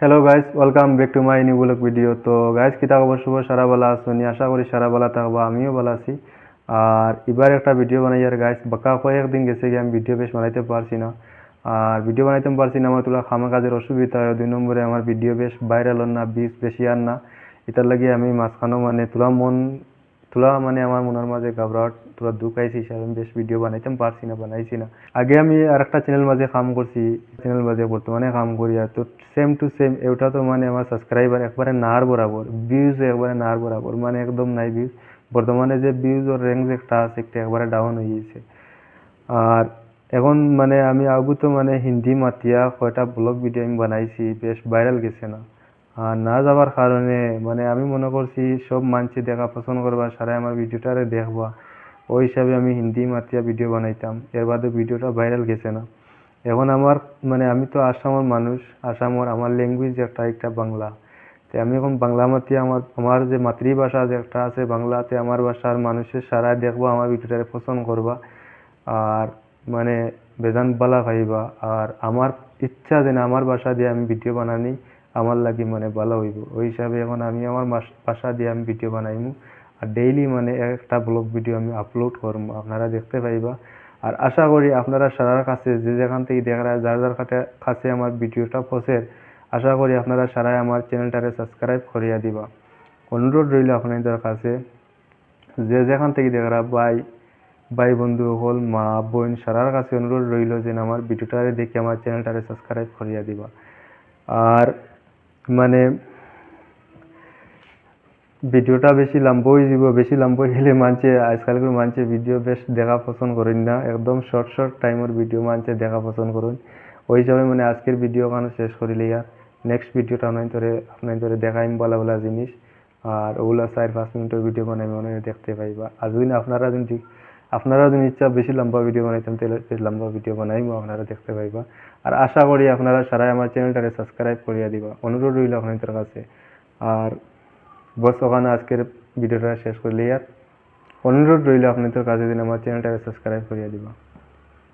Hello guys, welcome back to my new blog video. তো guys, কিতা খবর? শুভ সারা বেলা আসুনি, আশা করি সারা বেলা থাকবো, আমিও ভালো আছি। আর এবার একটা ভিডিও বানাই আর গাইস, বাঁকা কয়েকদিন গেছে গিয়ে আমি ভিডিও বেশ বানাইতে পারছি না। আর ভিডিও বানাইতে পারছি না, আমার তোলা খামা কাজের অসুবিধা হয়। 2 নম্বরে আমার ভিডিও বেশ ভাইরাল হন না, ভিউজ বেশি আর না। এটার লাগে আমি মাঝখানেও মানে তোলা মানে আমার মনের মাঝে ঘাবড়াট তোরা দুঃখ আইসি হিসাবে আমি বেশ ভিডিও বানাইতে পারছি না, বানাইছি না। আগে আমি আর একটা চ্যানেল মাঝে কাম করছি, চ্যানেল মাঝে বর্তমানে কাম করি। আর তো সেম টু সেম এটা তো মানে আমার সাবস্ক্রাইবার একবারে নার বরাবর, ভিউজ একবারে নার বরাবর, মানে একদম নাই ভিউজ। বর্তমানে যে ভিউজ ওর র্যাঙ্ক একটা আছে একটা একবারে ডাউন হয়ে গেছে। আর এখন মানে আমি আগু তো মানে হিন্দি মাতিয়া কয়টা ব্লগ ভিডিও আমি বানাইছি, বেশ ভাইরাল গেছে না। আর না যাওয়ার কারণে মানে আমি মনে করছি সব মানছে দেখা পছন্দ করবা, সারাই আমার ভিডিওটারে দেখবা, ওই হিসাবে আমি হিন্দি মাতিয়া ভিডিও বানাইতাম। এর বাদে ভিডিওটা ভাইরাল গেছে না। এখন আমার মানে আমি তো আসামের মানুষ, আসামের আমার ল্যাঙ্গুয়েজ একটা একটা বাংলা। তো আমি এখন বাংলা মাতিয়া আমার আমার যে মাতৃভাষা যে একটা আছে বাংলাতে, আমার ভাষার মানুষের সারাই দেখবা, আমার ভিডিওটারে পছন্দ করবা। আর মানে বেজান বালা ভাইবা। আর আমার ইচ্ছা যে না আমার বাসা দিয়ে আমি ভিডিও বানানি আমার লাগি মানে ভালো হইব, ওই হিসাবে এখন আমি আমার বাসা দিয়ে আমি ভিডিও বানাইমু। আর ডেইলি মানে একটা ব্লগ ভিডিও আমি আপলোড করবো, আপনারা দেখতে পাইবা। আর আশা করি আপনারা সারার কাছে যে যেখান থেকে দেখা যার যার কাছে আমার ভিডিওটা পৌঁছে, আশা করি আপনারা সারাই আমার চ্যানেলটারে সাবস্ক্রাইব করিয়া দিবা। অনুরোধ রইল আপনাদের কাছে, যে যেখান থেকে দেখা ভাই ভাই বন্ধু হল মা বোন সারার কাছে অনুরোধ রইল যে আমার ভিডিওটারে দেখে আমার চ্যানেলটারে সাবস্ক্রাইব করিয়া দিবা। আর মানে ভিডিওটা বেশি লম্বা হয়ে যাব, বেশি লম্বা হলে মানছে আজকালকার মানছে ভিডিও বেশ দেখা পছন্দ করেন না, একদম শর্ট শর্ট টাইমের ভিডিও মানছে দেখা পছন্দ করুন। ওই হিসাবে মানে আজকের ভিডিও কারণে শেষ করিলে আর নেক্সট ভিডিওটা আপনার দেখাইম বলা বলা জিনিস। আর ওগুলা 4-5 মিনিটের ভিডিও বানাই মনে দেখতে পাইবা। আর যদি আপনারা যদি ইচ্ছা বেশি লম্বা ভিডিও বানাইতাম তাহলে বেশ লম্বা ভিডিও বানাইমো, আপনারা দেখতে পাইবা। আর আশা করি আপনারা সারাই আমার চ্যানেলটারে সাবস্ক্রাইব করিয়া দিবা, অনুরোধ রইল আপনাদের কাছে। আর বস ওখানে আজকের ভিডিওটা শেষ করলে আর অনুরোধ রইল আপনাদের কাছে দিন আমার চ্যানেলটাকে সাবস্ক্রাইব করিয়া দিবা।